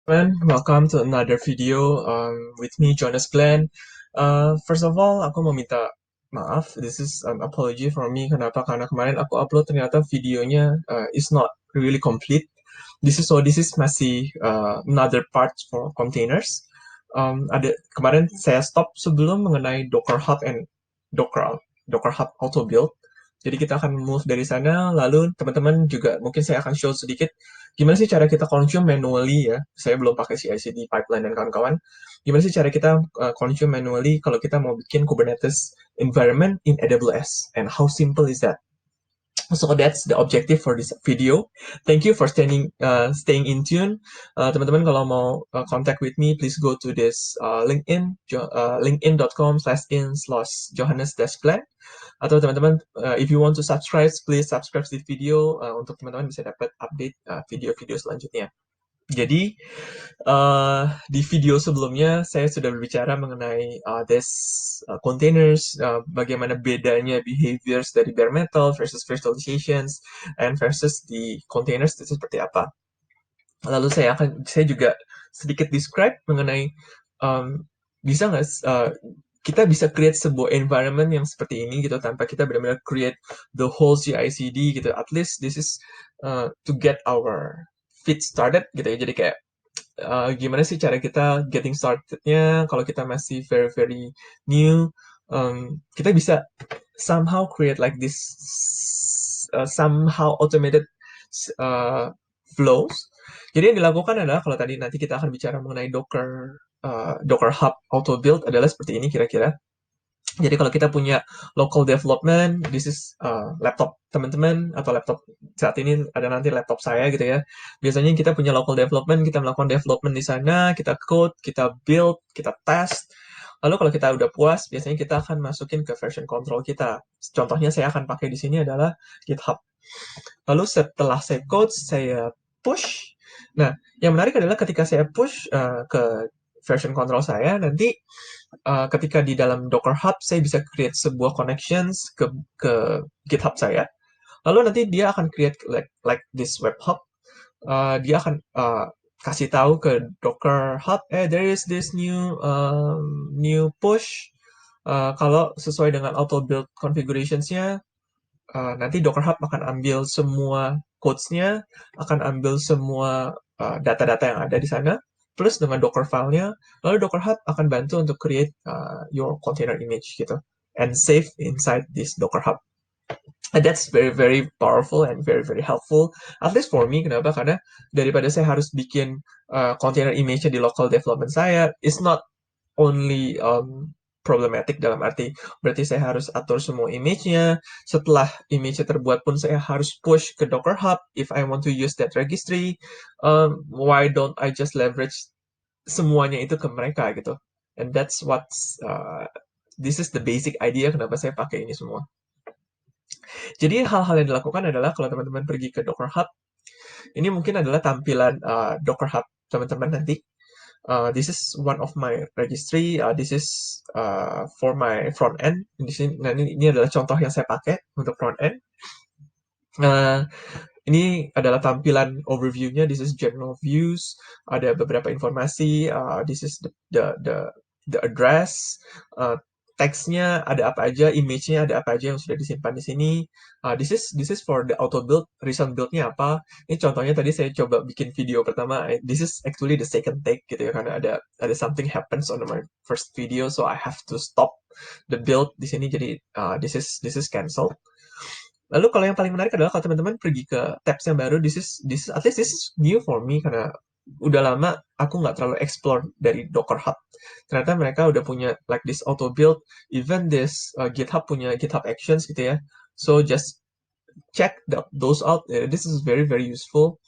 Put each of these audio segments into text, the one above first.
everyone, welcome to another video with me, Jonas Glenn. First of all, aku mau minta maaf. This is an apology for me. Kenapa? Karena kemarin aku upload ternyata videonya is not really complete. This is masih another part for containers. Ada kemarin saya stop sebelum mengenai Docker Hub and Docker Docker Hub Auto Build. Jadi kita akan move dari sana, lalu teman-teman juga mungkin saya akan show sedikit gimana sih cara kita consume manually ya. Saya belum pakai CI/CD pipeline dan kawan-kawan. Gimana sih cara kita consume manually kalau kita mau bikin Kubernetes environment in AWS, and how simple is that? So that's the objective for this video. Thank you for staying in tune. Teman-teman kalau mau contact with me, please go to this LinkedIn, linkedin.com/in/Johannes-Plan. Atau teman-teman, if you want to subscribe, please subscribe to this video untuk teman-teman bisa dapat update video-video selanjutnya. Jadi, di video sebelumnya saya sudah berbicara mengenai this containers, bagaimana bedanya behaviors dari bare metal versus virtualizations, and versus di containers itu seperti apa. Lalu saya juga sedikit describe mengenai bisa nggak kita bisa create sebuah environment yang seperti ini gitu tanpa kita benar-benar create the whole CI/CD gitu. At least this is to get our feet started gitu ya. Jadi kayak gimana sih cara kita getting started-nya kalau kita masih very very new, kita bisa somehow create like this somehow automated uh, flows. Jadi yang dilakukan adalah kalau tadi nanti kita akan bicara mengenai Docker Hub Auto Build adalah seperti ini kira-kira. Jadi kalau kita punya local development, this is laptop teman-teman atau laptop saat ini ada nanti laptop saya gitu ya. Biasanya kita punya local development, kita melakukan development di sana, kita code, kita build, kita test. Lalu kalau kita udah puas, biasanya kita akan masukin ke version control kita. Contohnya saya akan pakai di sini adalah GitHub. Lalu setelah saya code, saya push. Nah, yang menarik adalah ketika saya push ke version control saya, nanti ketika di dalam Docker Hub, saya bisa create sebuah connections ke GitHub saya. Lalu nanti dia akan create like this web hub. Dia akan kasih tahu ke Docker Hub, there is this new push. Kalau sesuai dengan auto build configurations-nya, nanti Docker Hub akan ambil semua codes-nya, akan ambil semua data-data yang ada di sana, plus dengan Docker file-nya, lalu Docker Hub akan bantu untuk create your container image gitu, and save inside this Docker Hub. And that's very very powerful and very very helpful. At least for me, kenapa? Karena daripada saya harus bikin container image-nya di local development saya, it's not only problematic dalam arti berarti saya harus atur semua image-nya. Setelah image-nya terbuat pun saya harus push ke Docker Hub if I want to use that registry. Why don't I just leverage semuanya itu ke mereka gitu? And that's this is the basic idea kenapa saya pakai ini semua. Jadi hal-hal yang dilakukan adalah kalau teman-teman pergi ke Docker Hub, ini mungkin adalah tampilan Docker Hub teman-teman nanti. This is one of my registry. This is for my front end. Di sini, nah ini adalah contoh yang saya pakai untuk front end. Ini adalah tampilan overview-nya. This is general views. Ada beberapa informasi. This is the address. Text-nya ada apa aja, image-nya ada apa aja yang sudah disimpan di sini. This is for the auto build, recent build-nya apa. Ini contohnya tadi saya coba bikin video pertama. This is actually the second take gitu ya, karena ada something happens on my first video, so I have to stop the build di sini. Jadi this is cancel. Lalu kalau yang paling menarik adalah kalau teman-teman pergi ke tabs yang baru, this is at least this is new for me karena udah lama aku nggak terlalu explore dari Docker Hub. Ternyata mereka udah punya like this auto build, even this GitHub punya GitHub Actions gitu ya. So just check those out. This is very very useful.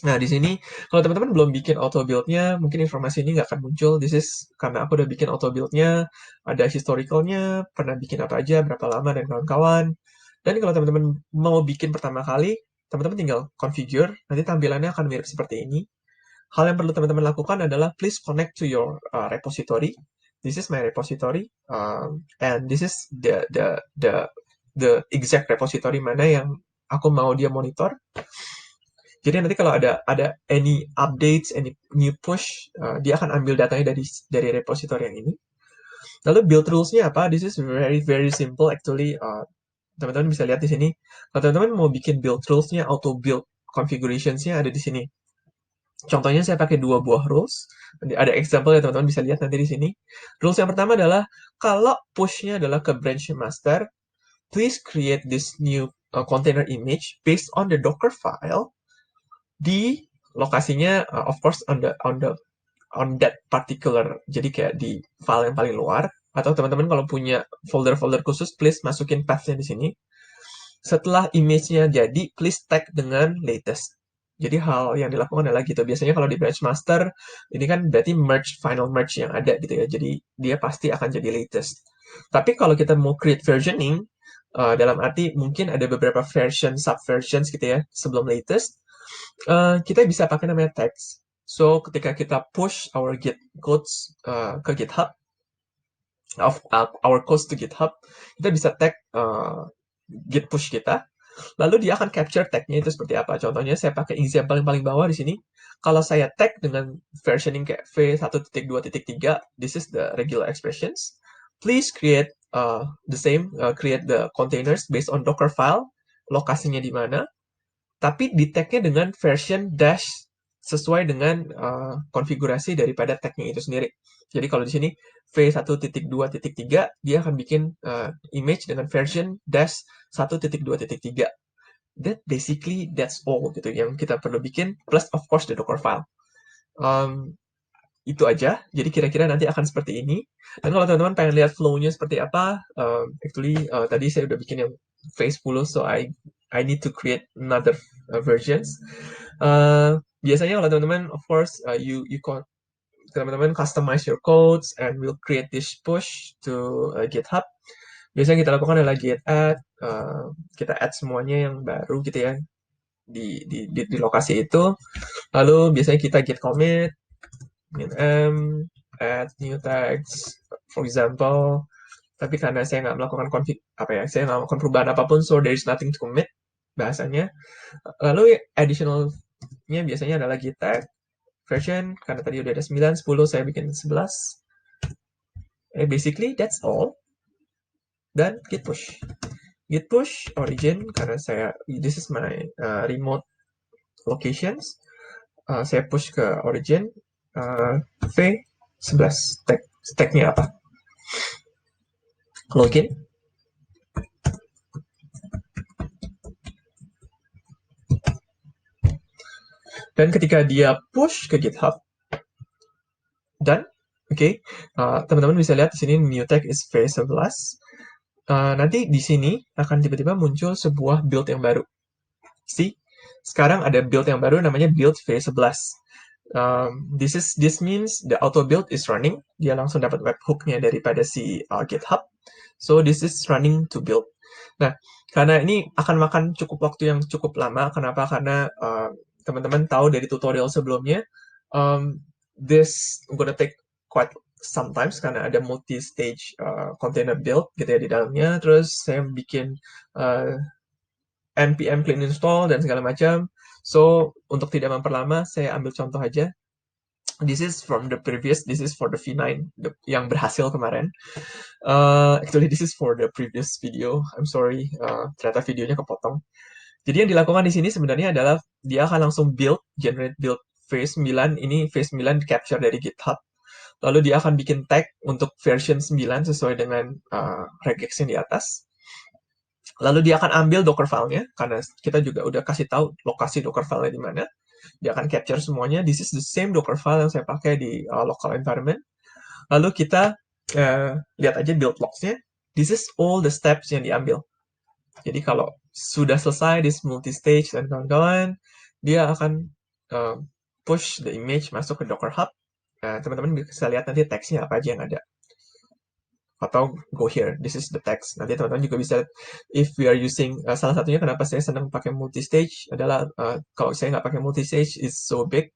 Nah di sini kalau teman-teman belum bikin auto build-nya, mungkin informasi ini nggak akan muncul. This is karena aku udah bikin auto build-nya, ada historicalnya, pernah bikin apa aja, berapa lama dan kawan-kawan. Dan kalau teman-teman mau bikin pertama kali, teman-teman tinggal configure, nanti tampilannya akan mirip seperti ini. Hal yang perlu teman-teman lakukan adalah please connect to your repository. This is my repository, and this is the exact repository mana yang aku mau dia monitor. Jadi nanti kalau ada any updates, any new push, dia akan ambil datanya dari repository yang ini. Lalu build rules-nya apa? This is very very simple actually. Teman-teman bisa lihat di sini. Kalau teman-teman mau bikin build rules-nya, auto build configurations-nya ada di sini. Contohnya saya pakai 2 buah rules. Ada example ya teman-teman bisa lihat nanti di sini. Rules yang pertama adalah kalau push-nya adalah ke branch master, please create this new container image based on the Docker file di lokasinya of course on that particular, jadi kayak di file yang paling luar, atau teman-teman kalau punya folder-folder khusus please masukin path-nya di sini. Setelah image-nya jadi, please tag dengan latest. Jadi hal yang dilakukan adalah gitu. Biasanya kalau di branch master, ini kan berarti merge, final merge yang ada gitu ya. Jadi dia pasti akan jadi latest. Tapi kalau kita mau create versioning, dalam arti mungkin ada beberapa version, subversions gitu ya, sebelum latest, kita bisa pakai namanya tags. So, ketika kita push our Git codes ke GitHub, of our codes to GitHub, kita bisa tag Git push kita, lalu dia akan capture tag-nya itu seperti apa. Contohnya saya pakai example yang paling bawah di sini. Kalau saya tag dengan versioning kayak v1.2.3, this is the regular expressions. Please create the same, create the containers based on Docker file, lokasinya di mana, tapi di tag-nya dengan version dash sesuai dengan konfigurasi daripada tag-nya itu sendiri. Jadi kalau di sini v1.2.3, dia akan bikin image dengan version dash 1.2.3. That's all gitu yang kita perlu bikin, plus of course the Docker file. Itu aja. Jadi kira-kira nanti akan seperti ini. Dan kalau teman-teman pengen lihat flow-nya seperti apa, actually tadi saya udah bikin yang V10, so I need to create another versions. Biasanya kalau teman-teman, of course, teman-teman customize your codes and will create this push to GitHub. Biasanya kita lakukan adalah git add, kita add semuanya yang baru gitu ya di lokasi itu. Lalu biasanya kita git commit, m, add new tags, for example. Tapi karena saya nggak melakukan saya nggak melakukan perubahan apapun, so there is nothing to commit bahasanya. Lalu additional-nya biasanya adalah git tag version, karena tadi udah ada 9, 10, saya bikin 11. Basically that's all. Dan git push. Git push origin, karena this is my remote locations. Saya push ke origin v11 tag-nya apa? Login. Dan ketika dia push ke GitHub, dan teman-teman bisa lihat di sini new tag is v11. Nanti di sini akan tiba-tiba muncul sebuah build yang baru. See, sekarang ada build yang baru namanya build v11. This means the auto build is running. Dia langsung dapat webhook-nya daripada si GitHub. So this is running to build. Nah, karena ini akan makan cukup waktu yang cukup lama. Kenapa? Karena teman-teman tahu dari tutorial sebelumnya, this gonna take quite sometimes karena ada multi-stage container build gitu ya di dalamnya. Terus saya bikin npm clean install dan segala macam. So, untuk tidak memperlama, saya ambil contoh aja. This is for the V9 yang berhasil kemarin. Actually, this is for the previous video. I'm sorry, ternyata videonya kepotong. Jadi yang dilakukan di sini sebenarnya adalah dia akan langsung generate build V9. Ini V9 capture dari GitHub. Lalu dia akan bikin tag untuk version 9 sesuai dengan regex yang di atas. Lalu dia akan ambil Docker file-nya, karena kita juga udah kasih tahu lokasi Docker file-nya di mana. Dia akan capture semuanya. This is the same Docker file yang saya pakai di local environment. Lalu kita lihat aja build logs-nya. This is all the steps yang diambil. Jadi kalau sudah selesai this multi-stage dan kawan-kawan, dia akan push the image masuk ke Docker Hub. Teman-teman bisa lihat nanti text-nya apa aja yang ada. Atau go here, this is the text. Nanti teman-teman juga bisa, if we are using, salah satunya kenapa saya senang pakai multi-stage adalah kalau saya nggak pakai multi-stage is so big.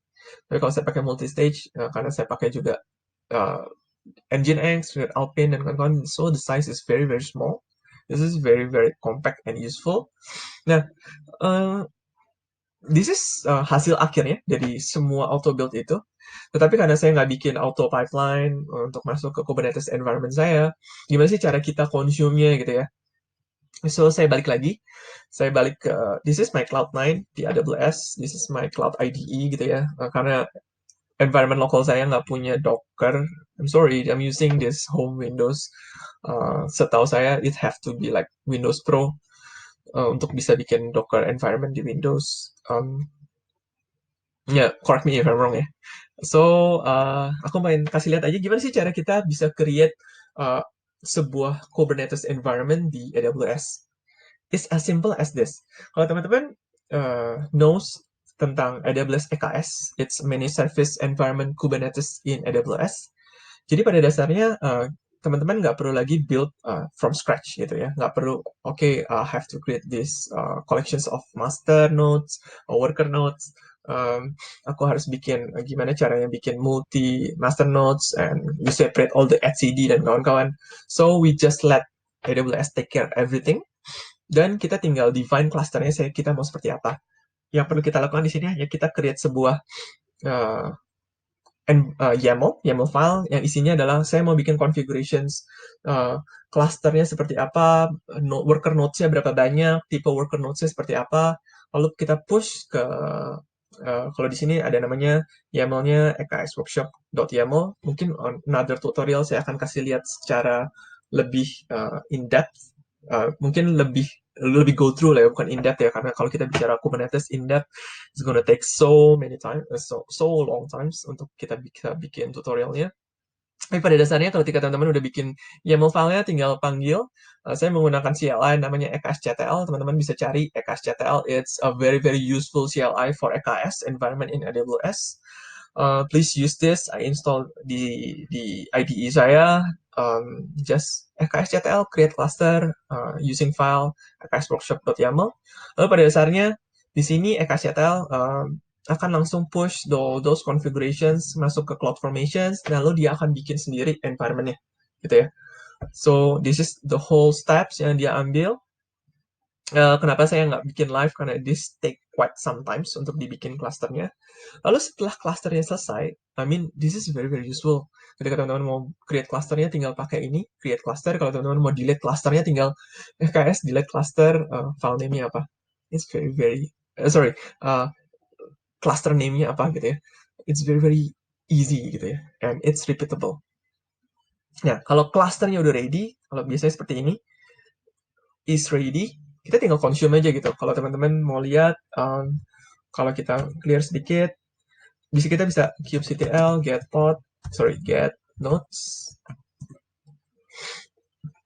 Tapi kalau saya pakai multi-stage, karena saya pakai juga Nginx, Alpine, dan kawan-kawan, so the size is very, very small. This is very, very compact and useful. Nah, this is hasil akhirnya dari semua auto build itu. Tetapi karena saya nggak bikin auto pipeline untuk masuk ke Kubernetes environment saya, gimana sih cara kita consume-nya gitu ya? So, saya balik lagi. Saya balik ke, this is my Cloud9 di AWS, this is my Cloud IDE gitu ya. Karena environment lokal saya nggak punya Docker, I'm sorry, I'm using this home Windows. Setahu saya, it have to be like Windows Pro untuk bisa bikin Docker environment di Windows. Yeah, correct me if I'm wrong ya. So, aku main kasih lihat aja gimana sih cara kita bisa create uh, sebuah Kubernetes environment di AWS. It's as simple as this. Kalau teman-teman knows tentang AWS EKS, it's Managed Service Environment Kubernetes in AWS. Jadi pada dasarnya teman-teman nggak perlu lagi build from scratch gitu ya. Nggak perlu, have to create this collections of master nodes or worker nodes. Aku harus bikin gimana caranya bikin multi master nodes and you separate all the etcd dan kawan-kawan. So we just let AWS take care of everything. Dan kita tinggal define clusternya kita mau seperti apa. Yang perlu kita lakukan di sini hanya kita create sebuah uh, YAML file yang isinya adalah saya mau bikin configurations clusternya seperti apa, worker nodesnya berapa banyak, tipe worker nodesnya seperti apa, lalu kita push ke kalau di sini ada namanya YAML-nya eksworkshop.yaml. Mungkin on another tutorial saya akan kasih lihat secara lebih in depth, mungkin lebih go through lah ya, bukan in depth ya, karena kalau kita bicara Kubernetes in depth it's gonna take so many time, so long times untuk kita bisa bikin tutorialnya. Tapi pada dasarnya kalau ketika teman-teman udah bikin YAML file-nya, tinggal panggil. Saya menggunakan CLI namanya eksctl. Teman-teman bisa cari eksctl. It's a very very useful CLI for EKS environment in AWS. Please use this. I install di IDE saya. Just eksctl create cluster using file eksworkshop.yaml. Lalu pada dasarnya di sini eksctl akan langsung push those configurations masuk ke CloudFormations, lalu dia akan bikin sendiri environment-nya, gitu ya. So, this is the whole steps yang dia ambil. Kenapa saya nggak bikin live? Karena this take quite sometimes untuk dibikin clusternya. Lalu setelah clusternya selesai, I mean, this is very very useful. Ketika teman-teman mau create clusternya, tinggal pakai ini, create cluster. Kalau teman-teman mau delete clusternya, tinggal fks delete cluster, file name-nya apa. It's very very, cluster name-nya apa gitu ya. It's very very easy gitu ya, and it's repeatable. Nah, kalau clusternya udah ready, kalau biasanya seperti ini, is ready, kita tinggal consume aja gitu. Kalau teman-teman mau lihat, kalau kita clear sedikit, kita bisa kubectl get nodes.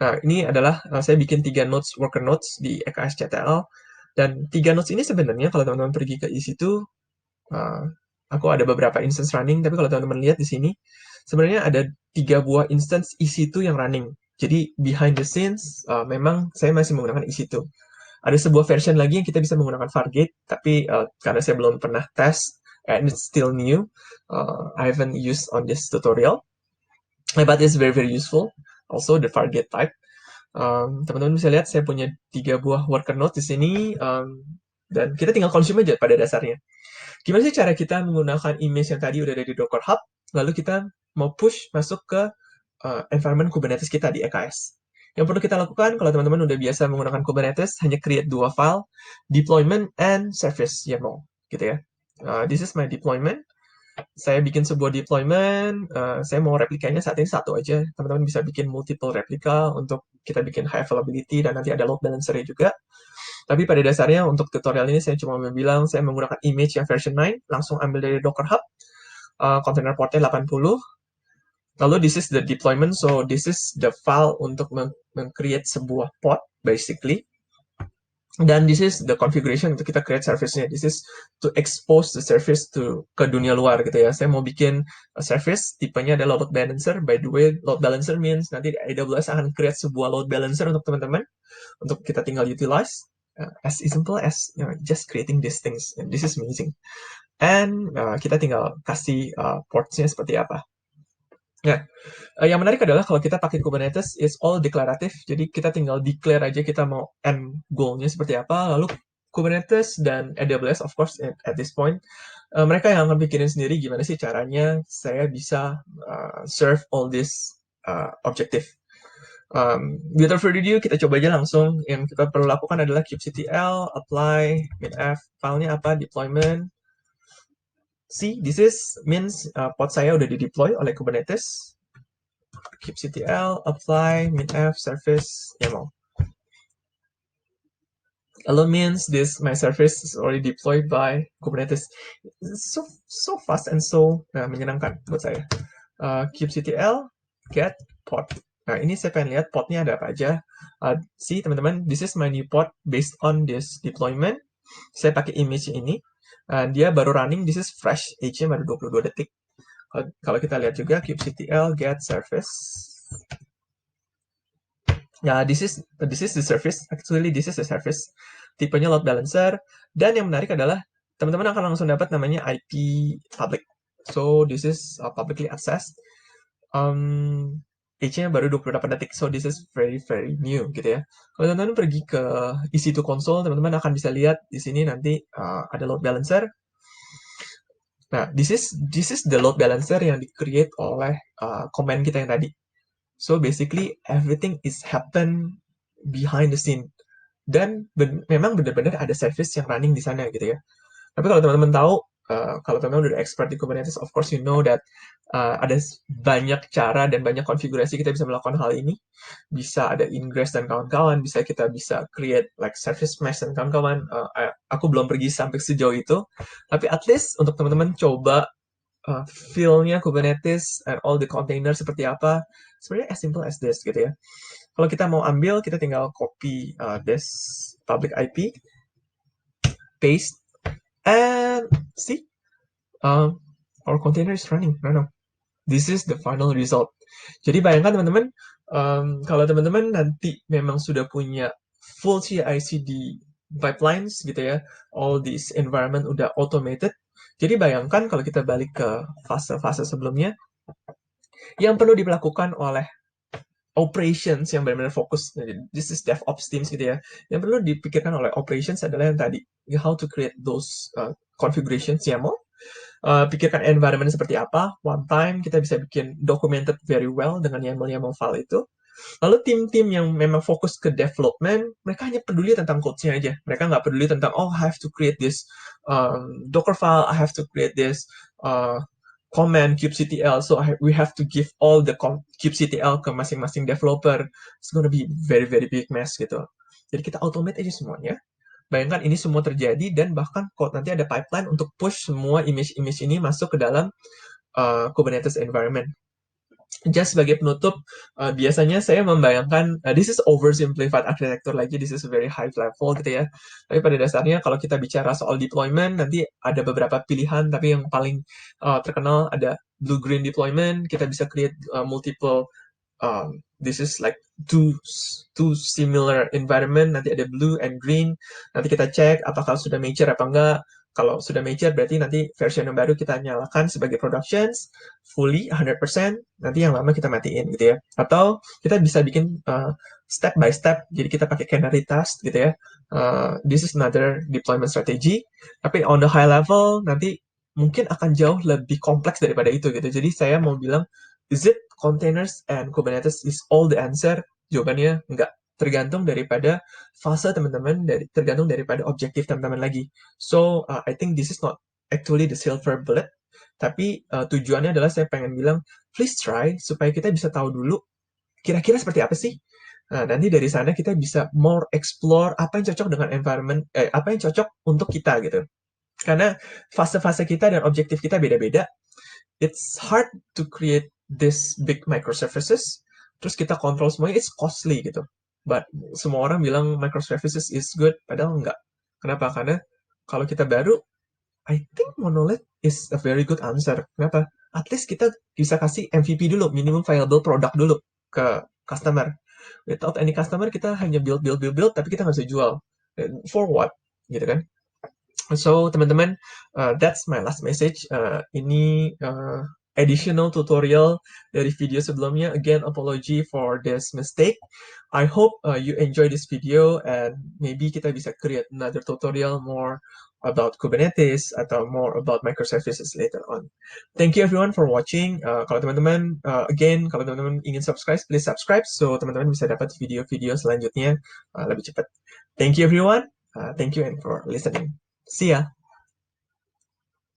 Nah, ini adalah saya bikin 3 nodes, worker nodes di eksctl, dan 3 nodes ini sebenarnya kalau teman-teman pergi ke EC2, aku ada beberapa instance running, tapi kalau teman-teman lihat di sini, sebenarnya ada 3 buah instance EC2 yang running. Jadi behind the scenes, memang saya masih menggunakan EC2. Ada sebuah version lagi yang kita bisa menggunakan Fargate, tapi karena saya belum pernah test, and it's still new, I haven't used on this tutorial, but it's very very useful. Also the Fargate type. Teman-teman bisa lihat saya punya 3 buah worker node di sini, dan kita tinggal consume aja pada dasarnya. Gimana sih cara kita menggunakan image yang tadi udah ada di Docker Hub, lalu kita mau push masuk ke environment Kubernetes kita di EKS. Yang perlu kita lakukan, kalau teman-teman udah biasa menggunakan Kubernetes, hanya create 2 file, deployment and service YAML, gitu ya. This is my deployment. Saya bikin sebuah deployment, saya mau replikanya saat ini 1 aja. Teman-teman bisa bikin multiple replika untuk kita bikin high availability, dan nanti ada load balancer-nya juga. Tapi pada dasarnya untuk tutorial ini saya cuma bilang saya menggunakan image yang version 9, langsung ambil dari Docker Hub, container portnya 80. Lalu this is the deployment, so this is the file untuk meng-create sebuah pod, basically. Dan this is the configuration untuk kita create service-nya. This is to expose the service ke dunia luar gitu ya. Saya mau bikin service, tipenya adalah load balancer. By the way, load balancer means nanti AWS akan create sebuah load balancer untuk teman-teman, untuk kita tinggal utilize. As simple as just creating these things. And this is amazing. And kita tinggal kasih ports-nya seperti apa. Ya, yang menarik adalah kalau kita pakai Kubernetes, it's all declarative. Jadi kita tinggal declare aja kita mau end goal-nya seperti apa, lalu Kubernetes dan AWS, of course, at this point, mereka yang akan pikirin sendiri gimana sih caranya saya bisa serve all this objective. Without further ado, kita coba aja langsung. Yang kita perlu lakukan adalah kubectl, apply, minf, filenya apa, deployment. See, this is means pod saya udah di-deploy oleh Kubernetes. kubectl, apply, minf, service, YAML. Allo means this my service is already deployed by Kubernetes. So fast and so menyenangkan buat saya. kubectl get pod. Nah, ini saya pengen lihat podnya ada apa aja. See, teman-teman, this is my new pod based on this deployment. Saya pakai image ini. Dia baru running, this is fresh, age-nya baru 22 detik. Kalau kita lihat juga kubectl get service. Ya, this is the service. Actually, this is the service. Tipenya load balancer. Dan yang menarik adalah teman-teman akan langsung dapat namanya IP public. So, this is publicly accessed. Age-nya baru 28 detik. So, this is very, very new gitu ya. Kalau teman-teman pergi ke EC2 console, teman-teman akan bisa lihat di sini nanti ada load balancer. Nah, this is the load balancer yang di-create oleh command kita yang tadi. So basically everything is happen behind the scene. Dan memang benar-benar ada service yang running di sana gitu ya. Tapi kalau teman-teman tahu, kalau teman-teman udah expert di Kubernetes, of course you know that ada banyak cara dan banyak konfigurasi kita bisa melakukan hal ini. Bisa ada ingress dan kawan-kawan, bisa create like service mesh dan kawan-kawan. Aku belum pergi sampai sejauh itu, tapi at least untuk teman-teman coba feel-nya Kubernetes and all the container seperti apa, sebenarnya as simple as this gitu ya. Kalau kita mau ambil, kita tinggal copy this public IP, paste, and see, our container is running. No. This is the final result. Jadi bayangkan teman-teman, kalau teman-teman nanti memang sudah punya full CI/CD pipelines gitu ya, all this environment udah automated. Jadi bayangkan kalau kita balik ke fase-fase sebelumnya, yang perlu dilakukan oleh operations yang benar-benar fokus, this is DevOps teams gitu ya, yang perlu dipikirkan oleh operations adalah yang tadi, how to create those configurations YAML, pikirkan environment seperti apa, one time kita bisa bikin documented very well dengan YAML file itu. Lalu tim-tim yang memang fokus ke development, mereka hanya peduli tentang code-nya aja. Mereka nggak peduli tentang, I have to create this Docker file, I have to create this command kubectl, so we have to give all the kubectl ke masing-masing developer. It's gonna be very, very big mess gitu. Jadi kita automate aja semuanya. Bayangkan ini semua terjadi dan bahkan nanti ada pipeline untuk push semua image-image ini masuk ke dalam Kubernetes environment. Just sebagai penutup, biasanya saya membayangkan, this is oversimplified architecture lagi, this is very high level gitu ya. Tapi pada dasarnya kalau kita bicara soal deployment, nanti ada beberapa pilihan, tapi yang paling terkenal ada blue-green deployment, kita bisa create multiple, this is like two similar environment, nanti ada blue and green, nanti kita cek apakah sudah mature apa enggak. Kalau sudah mature berarti nanti version yang baru kita nyalakan sebagai productions fully 100%, nanti yang lama kita matiin gitu ya. Atau kita bisa bikin step by step, jadi kita pakai canary task gitu ya. This is another deployment strategy, tapi on the high level nanti mungkin akan jauh lebih kompleks daripada itu gitu. Jadi saya mau bilang, is it containers and Kubernetes is all the answer? Jawabannya enggak. Tergantung daripada fase teman-teman, tergantung daripada objektif teman-teman lagi. So, I think this is not actually the silver bullet, tapi tujuannya adalah saya pengen bilang, please try supaya kita bisa tahu dulu kira-kira seperti apa sih. Nah, nanti dari sana kita bisa more explore apa yang cocok dengan environment, apa yang cocok untuk kita gitu. Karena fase-fase kita dan objektif kita beda-beda. It's hard to create this big microservices, terus kita kontrol semuanya, it's costly gitu. But semua orang bilang microservices is good, padahal enggak. Kenapa? Karena kalau kita baru, I think monolith is a very good answer. Kenapa? At least kita bisa kasih MVP dulu, minimum viable product dulu ke customer. Without any customer, kita hanya build, tapi kita nggak bisa jual. For what? Gitu kan? So, teman-teman, that's my last message. Ini additional tutorial dari video sebelumnya. Again, apology for this mistake. I hope you enjoy this video and maybe kita bisa create another tutorial more about Kubernetes atau more about microservices later on. Thank you everyone for watching. Kalau teman-teman, again, kalau teman-teman ingin subscribe, please subscribe so teman-teman bisa dapat video-video selanjutnya lebih cepat. Thank you everyone. Thank you and for listening. See ya.